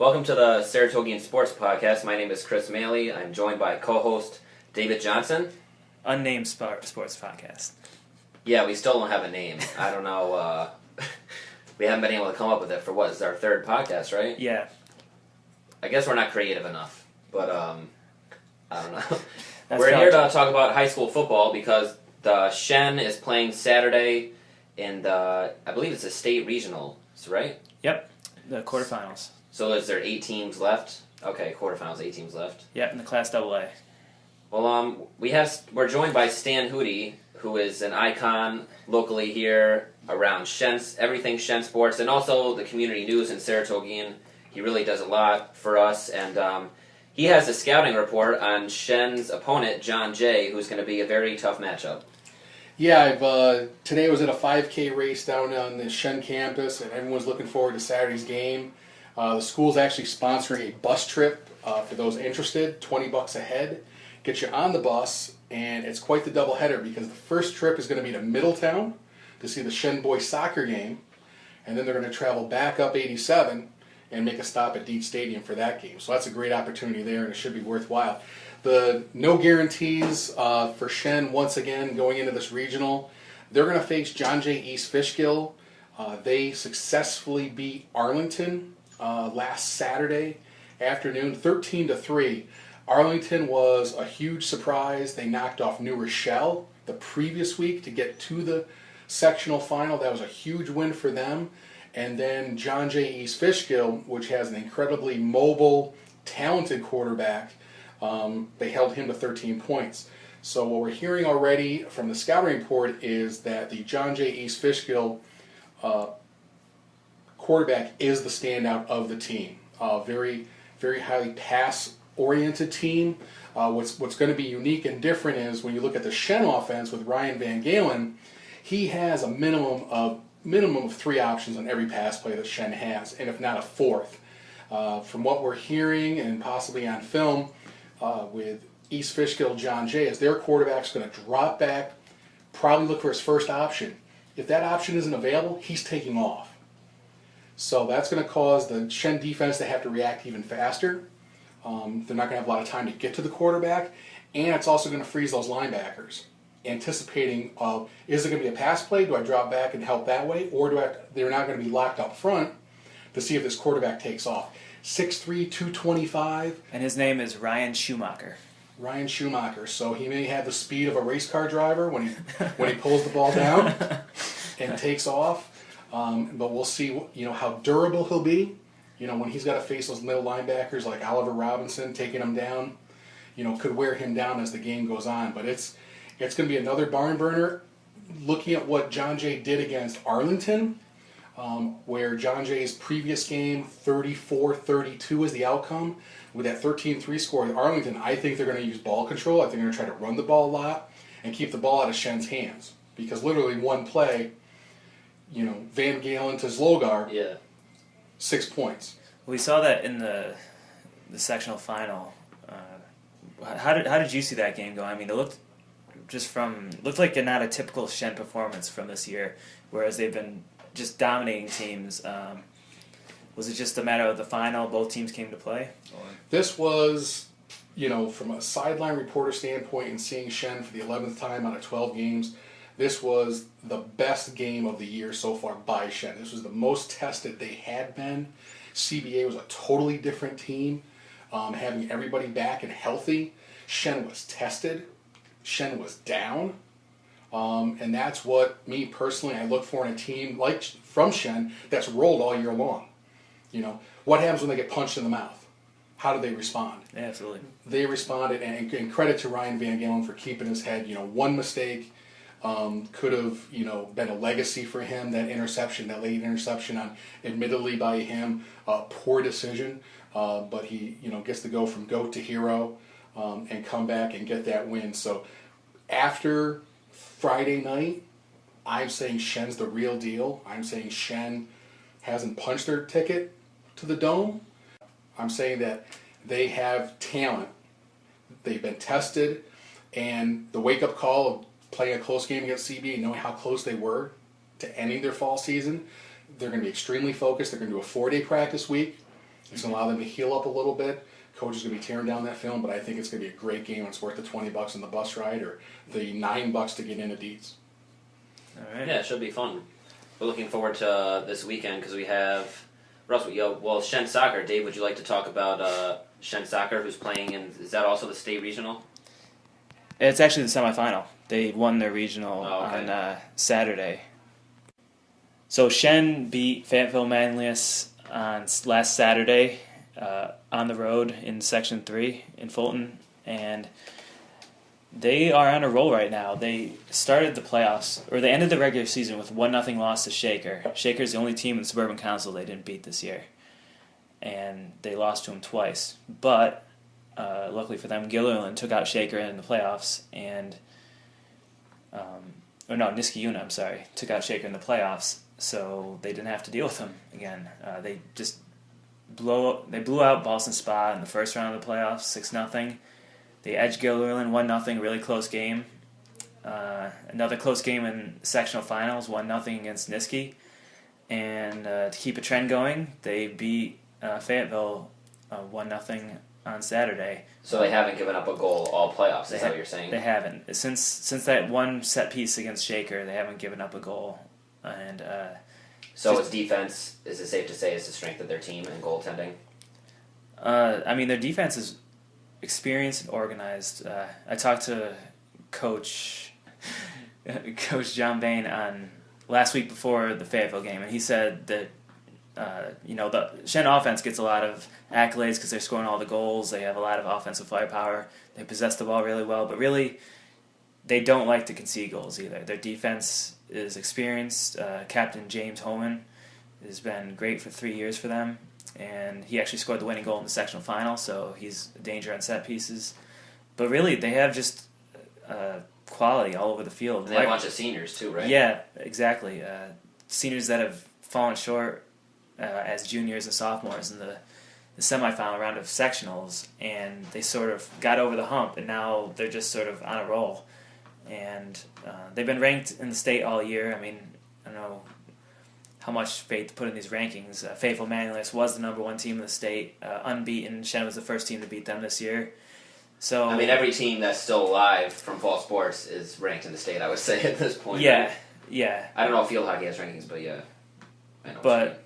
Welcome to the Saratogian Sports Podcast. My name is Chris Maley. I'm joined by co-host David Johnson. Unnamed Sports Podcast. Yeah, we still don't have a name. I don't know. We haven't been able to come up with it for what is our third podcast, right? Yeah. I guess we're not creative enough, but I don't know. That's We're here to talk about high school football because the Shen is playing Saturday in the, I believe it's a state regionals, right? Yep, the quarterfinals. So is there 8 teams left? Okay, quarterfinals, 8 teams left. Yep, in the Class AA. Well, we're joined by Stan Hootie, who is an icon locally here around everything Shen sports, and also the community news in Saratogian. He really does a lot for us, and he has a scouting report on Shen's opponent, John Jay, who's going to be a very tough matchup. Yeah, today I was at a 5K race down on the Shen campus, and everyone's looking forward to Saturday's game. The school's actually sponsoring a bus trip for those interested, $20 a head. Get you on the bus, and it's quite the doubleheader because the first trip is going to be to Middletown to see the Shen boys soccer game, and then they're going to travel back up 87 and make a stop at Deet Stadium for that game. So that's a great opportunity there, and it should be worthwhile. The no guarantees for Shen once again going into this regional. They're going to face John Jay East Fishkill. They successfully beat Arlington last Saturday afternoon, 13-3. Arlington was a huge surprise. They knocked off New Rochelle the previous week to get to the sectional final. That was a huge win for them. And then John Jay East Fishkill, which has an incredibly mobile, talented quarterback, they held him to 13 points. So what we're hearing already from the scouting report is that the John Jay East Fishkill quarterback is the standout of the team. Very, very highly pass-oriented team. What's going to be unique and different is when you look at the Shen offense with Ryan Van Galen, he has a minimum of 3 options on every pass play that Shen has, and if not a fourth. From what we're hearing and possibly on film with East Fishkill John Jay, is their quarterback's going to drop back, probably look for his first option. If that option isn't available, he's taking off. So that's going to cause the Shen defense to have to react even faster. They're not going to have a lot of time to get to the quarterback, and it's also going to freeze those linebackers, anticipating is it going to be a pass play? Do I drop back and help that way, or they're not going to be locked up front to see if this quarterback takes off. 6'3", 225. And his name is Ryan Schumacher. Ryan Schumacher. So he may have the speed of a race car driver when he pulls the ball down and takes off. But we'll see, how durable he'll be. When he's got to face those middle linebackers like Oliver Robinson, taking him down, could wear him down as the game goes on. But it's going to be another barn burner. Looking at what John Jay did against Arlington, where John Jay's previous game, 34-32 is the outcome. With that 13-3 score at Arlington, I think they're going to use ball control. I think they're going to try to run the ball a lot and keep the ball out of Shen's hands. Because literally one play, Van Galen to Zlogar, 6 points. We saw that in the sectional final. How did you see that game go? I mean, it looked like not a typical Shen performance from this year, whereas they've been just dominating teams. Was it just a matter of the final, both teams came to play? Or? This was, from a sideline reporter standpoint and seeing Shen for the 11th time out of 12 games, this was the best game of the year so far by Shen. This was the most tested they had been. CBA was a totally different team, having everybody back and healthy. Shen was tested. Shen was down. And that's what, me personally, I look for in a team like from Shen that's rolled all year long. What happens when they get punched in the mouth? How do they respond? Yeah, absolutely. They responded, and credit to Ryan Van Galen for keeping his head. One mistake could have, been a legacy for him. That interception, that late interception, admittedly by him, poor decision. But he, gets to go from goat to hero and come back and get that win. So after Friday night, I'm saying Shen's the real deal. I'm saying Shen hasn't punched their ticket to the Dome. I'm saying that they have talent. They've been tested, and the wake-up call of playing a close game against CB, knowing how close they were to ending their fall season, they're going to be extremely focused. They're going to do a 4-day practice week. It's going to allow them to heal up a little bit. Coach is going to be tearing down that film, but I think it's going to be a great game. It's worth the $20 on the bus ride or the $9 to get into Dietz. All right. Yeah, it should be fun. We're looking forward to this weekend because we have Shen Soccer. Dave, would you like to talk about Shen Soccer, who's playing in? Is that also the state regional? It's actually the semifinal. They won their regional on Saturday. So Shen beat Fayetteville Manlius on last Saturday on the road in Section 3 in Fulton, and they are on a roll right now. They started the playoffs, or they ended the regular season with 1-0 loss to Shaker. Shaker's the only team in the Suburban Council they didn't beat this year, and they lost to them twice. But luckily for them, Gilderland took out Shaker in the playoffs, and Niskayuna, took out Shaker in the playoffs, so they didn't have to deal with them again. They just blew out Boston Spa in the first round of the playoffs, 6-0. They edged Gilderland 1-0, really close game. Another close game in sectional finals, 1-0 against Niskay. And to keep a trend going, they beat Fayetteville 1-0 on Saturday. So they haven't given up a goal all playoffs, is that what you're saying? They haven't. Since that one set piece against Shaker, they haven't given up a goal. And so its defense, is it safe to say, is the strength of their team and goaltending? Their defense is experienced and organized. I talked to Coach John Bain on last week before the Fayetteville game, and he said that the Shen offense gets a lot of accolades because they're scoring all the goals. They have a lot of offensive firepower. They possess the ball really well, but really they don't like to concede goals either. Their defense is experienced. Captain James Holman has been great for 3 years for them, and he actually scored the winning goal in the sectional final, so he's a danger on set pieces. But really, they have just quality all over the field. And they have a bunch of seniors too, right? Yeah, exactly. Seniors that have fallen short as juniors and sophomores in the semifinal round of sectionals, and they sort of got over the hump, and now they're just sort of on a roll. And they've been ranked in the state all year. I mean, I don't know how much faith to put in these rankings. Fayetteville Manlius was the #1 team in the state, unbeaten. Shen was the first team to beat them this year. So I mean, every team that's still alive from fall sports is ranked in the state, I would say, at this point. Yeah, right? yeah. I don't know if field hockey has rankings, but yeah. I know But,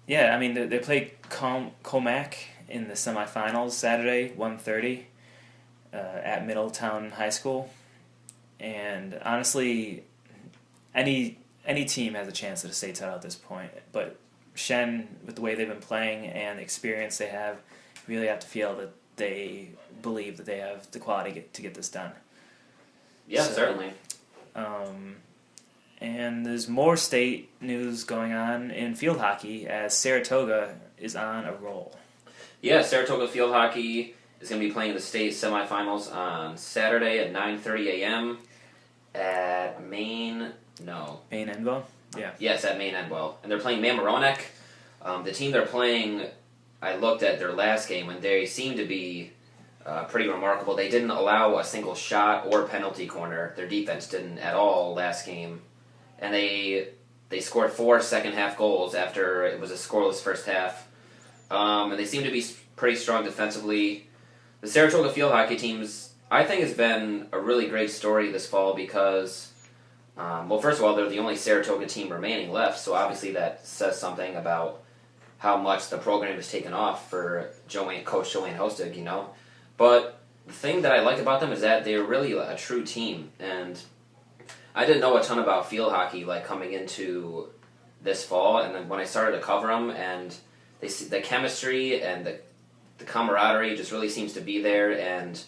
yeah, I mean, they played Comac in the semifinals Saturday, 1:30, at Middletown High School. And honestly, any team has a chance at a state title at this point. But Shen, with the way they've been playing and the experience they have, really have to feel that they believe that they have the quality to get this done. Yeah, certainly. And there's more state news going on in field hockey as Saratoga is on a roll. Yeah, Saratoga field hockey is going to be playing the state semifinals on Saturday at 9:30 a.m. at Maine Endwell? Yeah. Yes, at Maine Endwell. And they're playing Mamaroneck. The team they're playing, I looked at their last game, and they seem to be pretty remarkable. They didn't allow a single shot or penalty corner. Their defense didn't at all last game. And they scored 4 second-half goals after it was a scoreless first half. And they seem to be pretty strong defensively. The Saratoga field hockey teams, I think, has been a really great story this fall because, first of all, they're the only Saratoga team remaining left, so obviously that says something about how much the program has taken off for Coach Joanne Hostig, But the thing that I like about them is that they're really a true team, and I didn't know a ton about field hockey coming into this fall, and then when I started to cover them, and the chemistry and the camaraderie just really seems to be there, and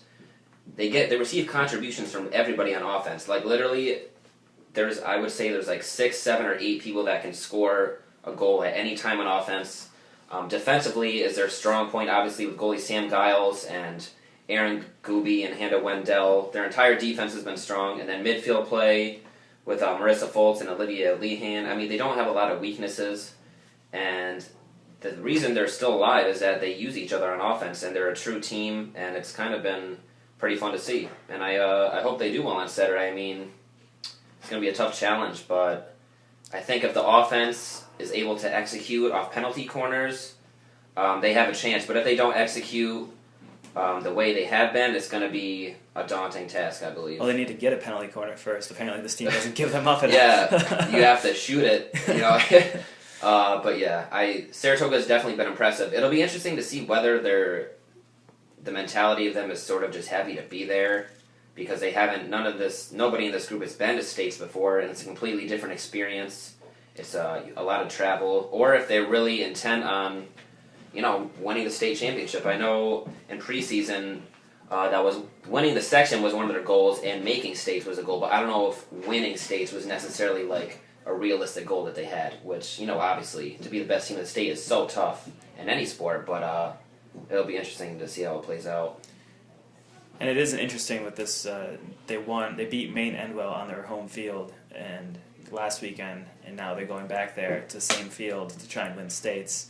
they receive contributions from everybody on offense. Literally, I would say there's 6, 7, or 8 people that can score a goal at any time on offense. Defensively is their strong point, obviously, with goalie Sam Giles and Aaron Gooby and Hannah Wendell. Their entire defense has been strong. And then midfield play with Marissa Foltz and Olivia Lehan. I mean, they don't have a lot of weaknesses. And the reason they're still alive is that they use each other on offense, and they're a true team, and it's kind of been pretty fun to see. And I hope they do well on Saturday. I mean, it's going to be a tough challenge, but I think if the offense is able to execute off penalty corners, they have a chance. But if they don't execute the way they have been, it's going to be a daunting task, I believe. Well, they need to get a penalty corner first. Apparently, this team doesn't give them up enough. Yeah, you have to shoot it, you know. But yeah, Saratoga has definitely been impressive. It'll be interesting to see whether the mentality of them is sort of just happy to be there, because they haven't, nobody in this group has been to states before, and it's a completely different experience. It's a lot of travel, or if they're really intent on, winning the state championship. I know in preseason, that was winning the section was one of their goals, and making states was a goal, but I don't know if winning states was necessarily like a realistic goal that they had, which, obviously, to be the best team in the state is so tough in any sport, but it'll be interesting to see how it plays out. And it is interesting with this, they beat Maine Endwell on their home field and last weekend, and now they're going back there to the same field to try and win states.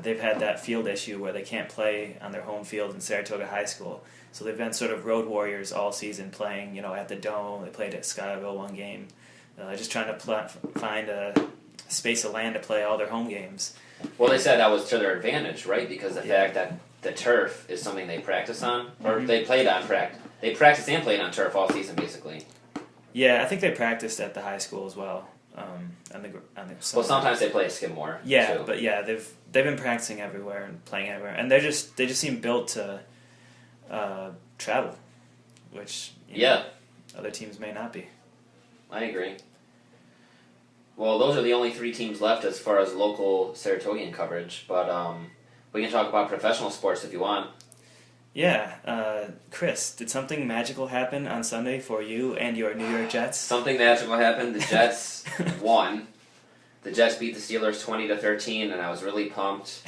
They've had that field issue where they can't play on their home field in Saratoga High School. So they've been sort of road warriors all season, playing, at the Dome. They played at Skyville one game, just trying to find a space of land to play all their home games. Well, they said that was to their advantage, right? Because the fact that the turf is something they practice on, or they played on They practiced and played on turf all season, basically. Yeah, I think they practiced at the high school as well. Well, sometimes they play at Skidmore. Yeah, too. but yeah, they've been practicing everywhere and playing everywhere, and they just seem built to travel, which other teams may not be. I agree. Well, those are the only 3 teams left as far as local Saratogian coverage, but we can talk about professional sports if you want. Yeah, Chris, did something magical happen on Sunday for you and your New York Jets? Something magical happened. The Jets won. The Jets beat the Steelers 20-13, and I was really pumped.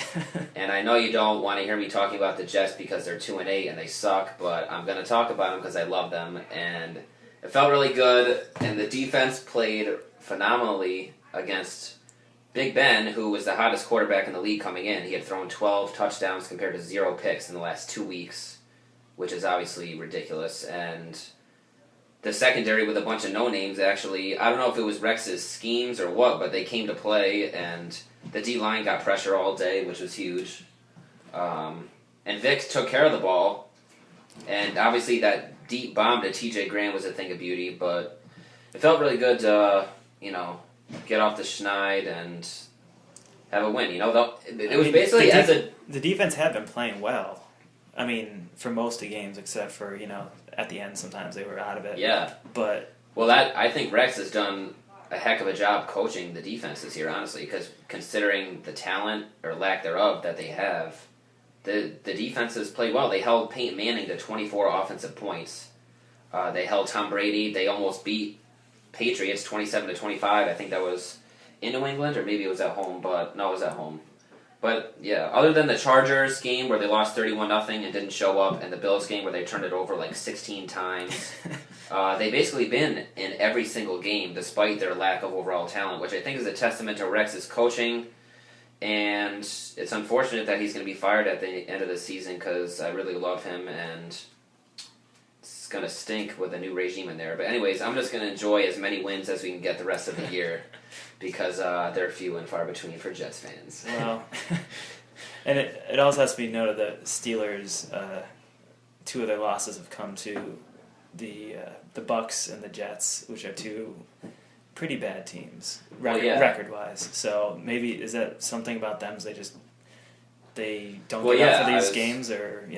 And I know you don't want to hear me talking about the Jets because they're 2-8 and they suck, but I'm going to talk about them because I love them. And it felt really good, and the defense played phenomenally against Big Ben, who was the hottest quarterback in the league coming in. He had thrown 12 touchdowns compared to 0 picks in the last 2 weeks, which is obviously ridiculous. And the secondary with a bunch of no-names, actually, I don't know if it was Rex's schemes or what, but they came to play, and the D-line got pressure all day, which was huge. And Vic took care of the ball, and obviously that deep bomb to TJ Graham was a thing of beauty, but it felt really good to, get off the schneid and have a win. It was basically the defense had been playing well. I mean, for most of the games, except for at the end sometimes they were out of it. Yeah, but I think Rex has done a heck of a job coaching the defense this year, honestly, because considering the talent or lack thereof that they have, the defenses played well. They held Peyton Manning to 24 offensive points. They held Tom Brady. They almost beat Patriots 27-25. I think that was in New England, or maybe it was at home, but no, it was at home. But yeah, other than the Chargers game where they lost 31-0 and didn't show up, and the Bills game where they turned it over like 16 times, they basically been in every single game despite their lack of overall talent, which I think is a testament to Rex's coaching. And it's unfortunate that he's going to be fired at the end of the season because I really love him, and it's going to stink with a new regime in there. But anyways, I'm just going to enjoy as many wins as we can get the rest of the year because they're few and far between for Jets fans. Well, and it also has to be noted that Steelers, 2 of their losses have come to the Bucks and the Jets, which are 2 pretty bad teams record-wise. So maybe is that something about them? Is they don't get up for these games, or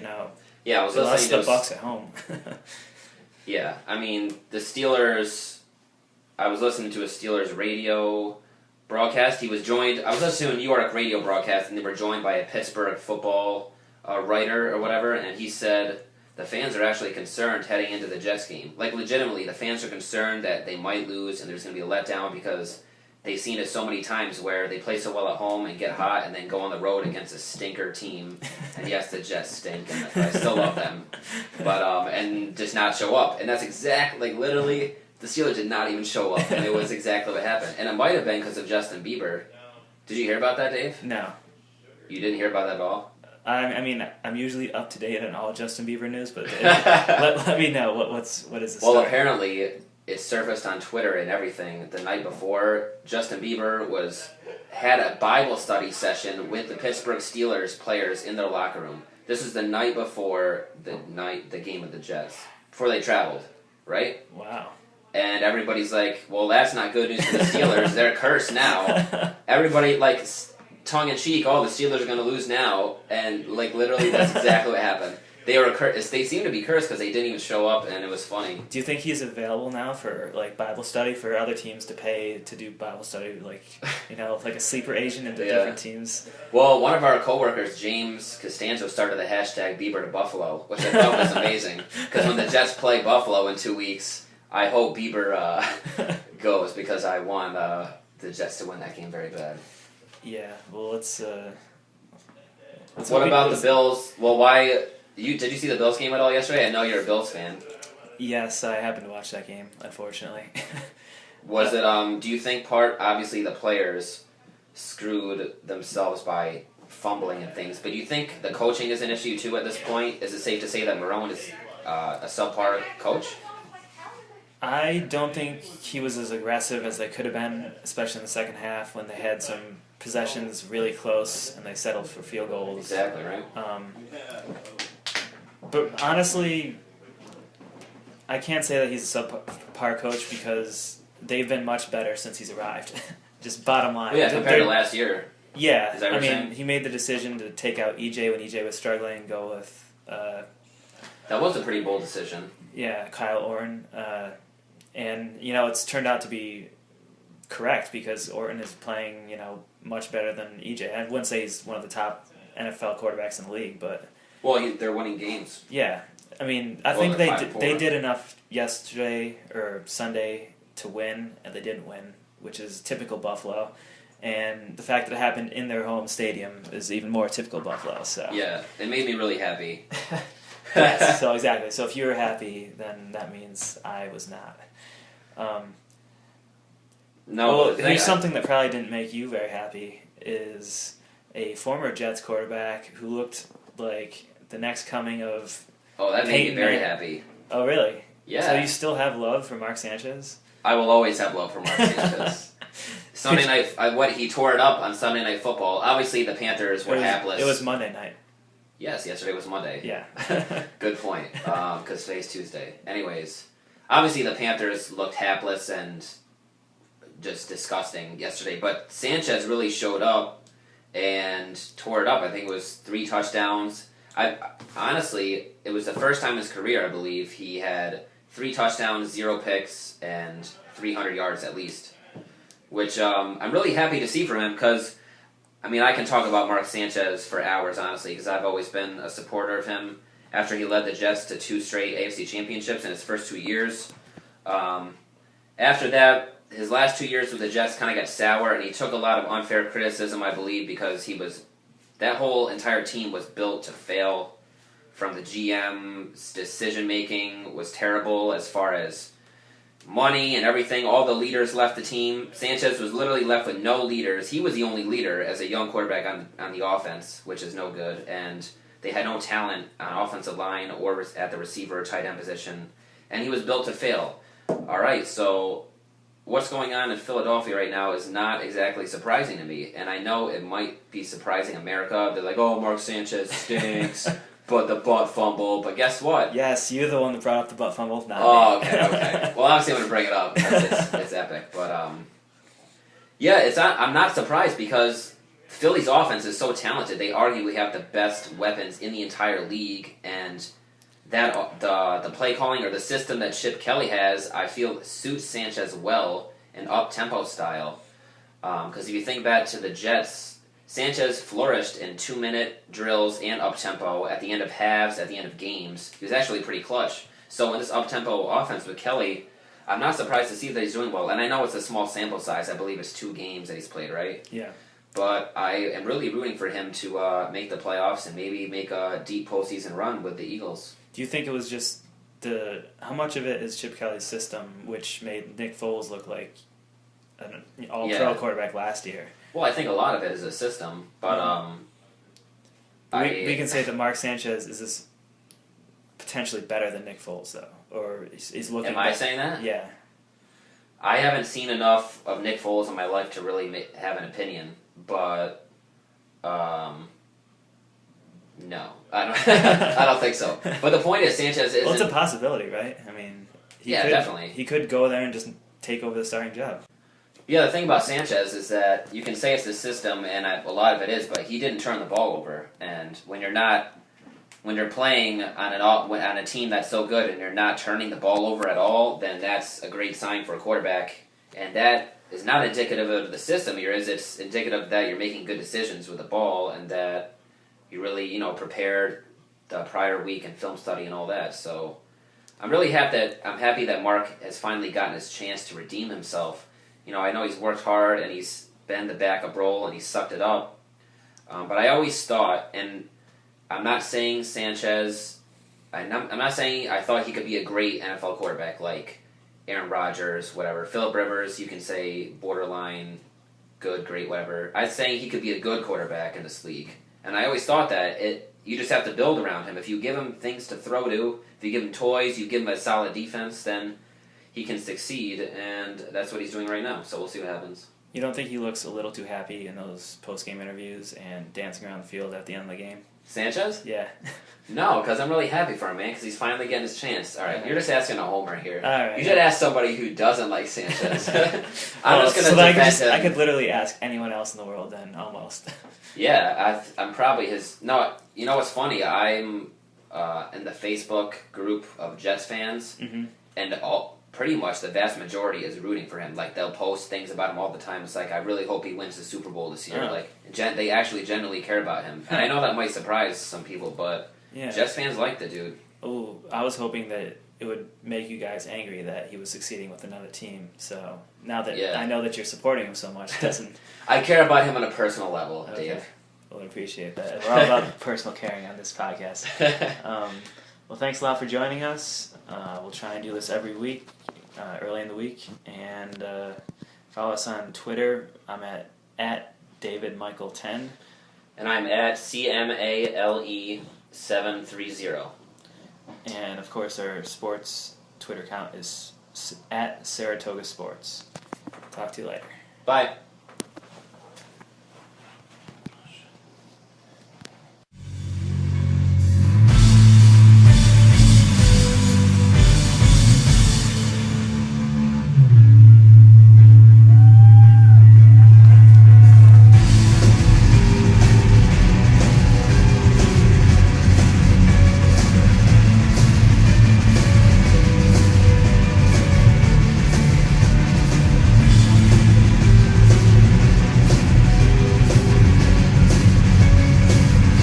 Yeah, I was they lost listening the Bucks at home. Yeah, I mean the Steelers. I was listening to a Steelers radio broadcast. I was listening to a New York radio broadcast, and they were joined by a Pittsburgh football writer or whatever, and he said the fans are actually concerned heading into the Jets game. Like, legitimately, the fans are concerned that they might lose and there's going to be a letdown because they've seen it so many times where they play so well at home and get hot and then go on the road against a stinker team. And yes, the Jets stink, and I still love them. But, and just not show up. And that's exactly, literally, the Steelers did not even show up, and it was exactly what happened. And it might have been because of Justin Bieber. Did you hear about that, Dave? No. You didn't hear about that at all? I mean, I'm usually up to date on all Justin Bieber news, but let me know what is the story? Well, apparently it surfaced on Twitter and everything the night before. Justin Bieber was had a Bible study session with the Pittsburgh Steelers players in their locker room. This was the night before the game of the Jets, before they traveled, right? Wow. And everybody's like, well, that's not good news for the Steelers. They're cursed now. Everybody, like, tongue-in-cheek, oh, the Steelers are going to lose now. And, like, literally that's exactly what happened. They seemed to be cursed because they didn't even show up, and it was funny. Do you think he's available now for like Bible study for other teams to pay to do Bible study, like like a sleeper agent into different teams? Well, one of our coworkers, James Costanzo, started the hashtag Bieber to Buffalo, which I thought was amazing. Because when the Jets play Buffalo in 2 weeks, I hope Bieber goes because I want the Jets to win that game very bad. Yeah. Well, let's what about the Bills? Well, why? Did you see the Bills game at all yesterday? I know you're a Bills fan. Yes, I happened to watch that game, unfortunately. Was it, do you think obviously the players screwed themselves by fumbling and things, but do you think the coaching is an issue too at this point? Is it safe to say that Marone is a subpar coach? I don't think he was as aggressive as they could have been, especially in the second half when they had some possessions really close and they settled for field goals. Exactly, right. But honestly, I can't say that he's a subpar coach because they've been much better since he's arrived. Just bottom line. Well, yeah, compared to last year. Yeah, Is that what you're saying? he made the decision to take out EJ when EJ was struggling and go with... that was a pretty bold decision. Yeah, Kyle Orton. And, it's turned out to be correct because Orton is playing, much better than EJ. I wouldn't say he's one of the top NFL quarterbacks in the league, but... Well, they're winning games. Yeah. I mean, I think they did enough yesterday or Sunday to win, and they didn't win, which is typical Buffalo. And the fact that it happened in their home stadium is even more typical Buffalo. So yeah, it made me really happy. Yes, so exactly. So if you were happy, then that means I was not. Here's something that probably didn't make you very happy is a former Jets quarterback who looked like the next coming of... Oh, that made me very happy. Oh, really? Yeah. So you still have love for Mark Sanchez? I will always have love for Mark Sanchez. Sunday night, he tore it up on Sunday Night Football. Obviously, the Panthers were hapless. It was Monday night. Yes, yesterday was Monday. Yeah. Good point, because today's Tuesday. Anyways, obviously the Panthers looked hapless and just disgusting yesterday, but Sanchez really showed up and tore it up. I think it was 3 touchdowns. Honestly, it was the first time in his career, I believe, he had 3 touchdowns, 0 picks, and 300 yards at least, which I'm really happy to see from him because, I mean, I can talk about Mark Sanchez for hours, honestly, because I've always been a supporter of him after he led the Jets to 2 straight AFC championships in his first 2 years. After that, his last 2 years with the Jets kind of got sour, and he took a lot of unfair criticism, I believe, because that whole entire team was built to fail. From the GM's decision-making was terrible as far as money and everything. All the leaders left the team. Sanchez was literally left with no leaders. He was the only leader as a young quarterback on the offense, which is no good. And they had no talent on offensive line or at the receiver or tight end position. And he was built to fail. All right, so what's going on in Philadelphia right now is not exactly surprising to me. And I know it might be surprising America. They're like, oh, Mark Sanchez stinks. But the butt fumble. But guess what? Yes, you're the one that brought up the butt fumble. Not oh, me. okay. Well, obviously I'm going to bring it up because it's epic. But, yeah, I'm not surprised because Philly's offense is so talented. They arguably have the best weapons in the entire league. And that the play calling or the system that Chip Kelly has, I feel, suits Sanchez well, an up-tempo style. Because if you think back to the Jets, Sanchez flourished in 2-minute drills and up-tempo at the end of halves, at the end of games. He was actually pretty clutch. So in this up-tempo offense with Kelly, I'm not surprised to see that he's doing well. And I know it's a small sample size. I believe it's 2 games that he's played, right? Yeah. But I am really rooting for him to make the playoffs and maybe make a deep postseason run with the Eagles. Do you think it was just how much of it is Chip Kelly's system, which made Nick Foles look like an all-pro quarterback last year? Well, I think a lot of it is a system, but we can say that Mark Sanchez is potentially better than Nick Foles, though, or he's looking. Am I saying that? Yeah. I haven't seen enough of Nick Foles in my life to really have an opinion, but no, I don't. I don't think so. But the point is, Sanchez is. Well, it's a possibility, right? I mean, definitely. He could go there and just take over the starting job. Yeah, the thing about Sanchez is that you can say it's the system, and a lot of it is, but he didn't turn the ball over. And when you're playing on a team that's so good and you're not turning the ball over at all, then that's a great sign for a quarterback. And that is not indicative of the system here, is it's indicative that you're making good decisions with the ball and that you really, prepared the prior week and film study and all that. So I'm really happy that Mark has finally gotten his chance to redeem himself. I know he's worked hard and he's been the backup role and he's sucked it up. But I always thought, and I'm not saying Sanchez, I'm not saying I thought he could be a great NFL quarterback like Aaron Rodgers, whatever. Phillip Rivers, you can say borderline, good, great, whatever. I'm saying he could be a good quarterback in this league. And I always thought that you just have to build around him. If you give him things to throw to, if you give him toys, you give him a solid defense, then he can succeed, and that's what he's doing right now. So we'll see what happens. You don't think he looks a little too happy in those post-game interviews and dancing around the field at the end of the game? Sanchez? Yeah. No, because I'm really happy for him, man, because he's finally getting his chance. All right, you're just asking a homer here. All right. You should ask somebody who doesn't like Sanchez. I'm just going to defend him. I could literally ask anyone else in the world then, almost. Yeah, I'm probably his... No, you know what's funny? I'm in the Facebook group of Jets fans, and pretty much the vast majority is rooting for him. Like, they'll post things about him all the time. It's like, I really hope he wins the Super Bowl this year. Like, they actually genuinely care about him. And I know that might surprise some people, but Jets fans like the dude. Oh, I was hoping that it would make you guys angry that he was succeeding with another team. So now that I know that you're supporting him so much, it doesn't... I care about him on a personal level, Okay. Dave. Well, I appreciate that. We're all about personal caring on this podcast. Well, thanks a lot for joining us. We'll try and do this every week, early in the week. And follow us on Twitter. I'm at DavidMichael10. And I'm at CMALE730. And, of course, our sports Twitter account is at Saratoga Sports. Talk to you later. Bye.